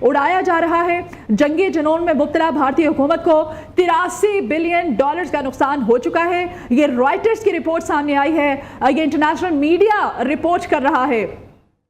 उड़ाया जा रहा है। जंगी जुनून में मुब्तला भारतीय हुकूमत को $83 बिलियन का नुकसान हो चुका है। ये रॉयटर्स की रिपोर्ट सामने आई है, ये इंटरनेशनल मीडिया रिपोर्ट कर रहा है।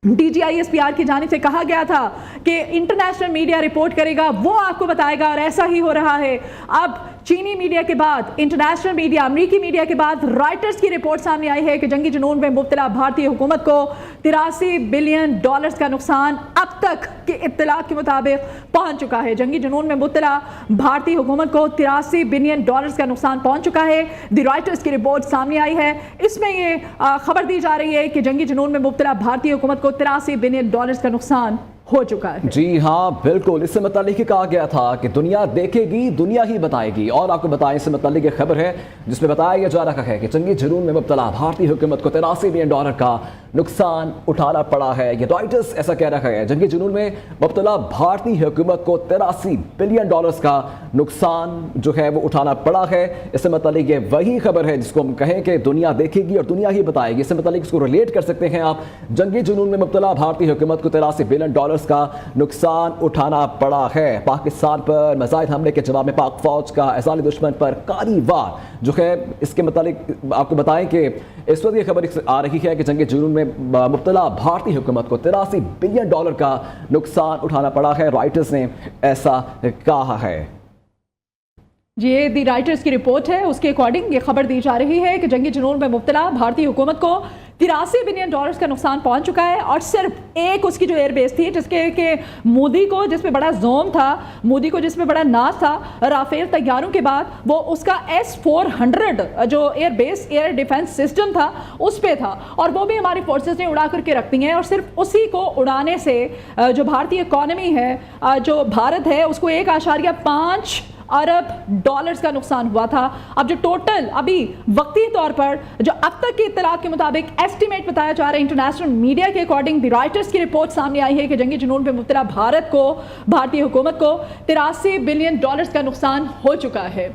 DGISPR की जानिब से कहा गया था कि इंटरनेशनल मीडिया रिपोर्ट करेगा, वो आपको बताएगा, और ऐसा ही हो रहा है। अब चीनी मीडिया के बाद, इंटरनेशनल मीडिया, अमेरिकी मीडिया के बाद रॉयटर्स की रिपोर्ट सामने आई है कि जंगी जुनून में मुब्तला भारतीय हुकूमत को $83 बिलियन का नुकसान अब तक की इत्तला के मुताबिक पहुंच चुका है। जंगी जुनून में मुब्तला भारतीय हुकूमत को $83 बिलियन का नुकसान पहुंच चुका है। द रॉयटर्स की रिपोर्ट सामने आई है। इसमें ये खबर दी जा रही है कि जंगी जुनून में मुब्तला भारतीय हुकूमत को $83 बिलियन का नुकसान हो चुका है। जी हाँ, बिल्कुल। इससे मुतालिक कहा गया था कि दुनिया देखेगी, दुनिया ही बताएगी। और आपको बताएं, इससे मुतालिक एक खबर है जिसमें बताया जा रहा है कि जंगी जुनून में मुब्तला भारतीय हुकूमत को $83 बिलियन का नुकसान उठाना पड़ा है। ये रॉयटर्स ऐसा कह रहा है। जंगी जुनून में मुब्तला भारतीय हुकूमत को $83 बिलियन का नुकसान जो है वो उठाना पड़ा है। इससे मुतालिक ये वही खबर है जिसको हम कहें कि दुनिया देखेगी और दुनिया ही बताएगी। इससे मुतालिक इसको रिलेट कर सकते हैं आप। जंगी जुनून में मुब्तला भारतीय हुकूमत को $83 बिलियन का नुकसान उठाना पड़ा है। पाकिस्तान पर मिसाइल हमले के जवाब में पाक फौज का ऐज़ाल दुश्मन पर कारी वार जो है। इसके मुतालिक आपको बताएं कि इस वक्त ये खबर आ रही है कि जंगी जुनून में मुब्तला भारतीय हुकूमत को $83 बिलियन का नुकसान उठाना पड़ा है। रॉयटर्स ने ऐसा कहा है। ये दी राइटर्स की रिपोर्ट है, उसके अकॉर्डिंग ये खबर दी जा रही है कि जंगी जुनून में मुब्तला भारतीय हुकूमत को $83 बिलियन का नुकसान पहुंच चुका है। और सिर्फ एक उसकी जो एयरबेस थी जिसके के मोदी को जिसमें बड़ा जोम था, मोदी को जिसमें बड़ा नाज था राफेल तैयारों के बाद, वो उसका S-400 जो एयरबेस एयर डिफेंस सिस्टम था उस पे था। और वो भी हमारी फोर्सेस ने उड़ा करके रख दी हैं। और सिर्फ उसी को उड़ाने से जो भारतीय इकॉनमी है, जो भारत है, उसको $1.5 अरब का नुकसान हुआ था। अब जो टोटल अभी वक्ती तौर पर जो अब तक की इत्तला के मुताबिक एस्टिमेट बताया जा रहा है इंटरनेशनल मीडिया के अकॉर्डिंग, द रॉयटर्स की रिपोर्ट सामने आई है कि जंगी जुनून पे मुब्तला भारतीय हुकूमत को $83 बिलियन का नुकसान हो चुका है।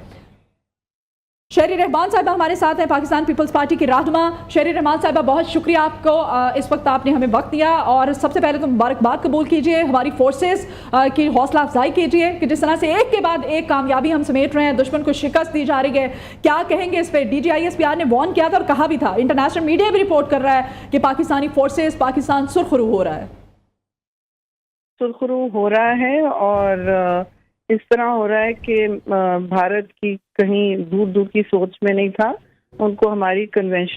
शहरी रहमान साहिबा हमारे साथ हैं, पाकिस्तान पीपल्स पार्टी की रहनुमा। शहरी रहमान साहिबा, बहुत शुक्रिया आपको, इस वक्त आपने हमें वक्त दिया। और सबसे पहले तो मुबारकबाद कबूल कीजिए, हमारी फोर्सेस की हौसला अफजाई कीजिए कि जिस तरह से एक के बाद एक कामयाबी हम समेट रहे हैं, दुश्मन को शिकस्त दी जा रही है। क्या कहेंगे इस पर? DGISPR ने वार्न किया था और कहा भी था, इंटरनेशनल मीडिया भी रिपोर्ट कर रहा है कि पाकिस्तानी फोर्सेस, पाकिस्तान सुरखरू हो रहा है। सुरखरू हो रहा है और इस तरह हो रहा है कि भारत की कहीं दूर दूर की सोच में नहीं था। उनको हमारी कन्वेंशनल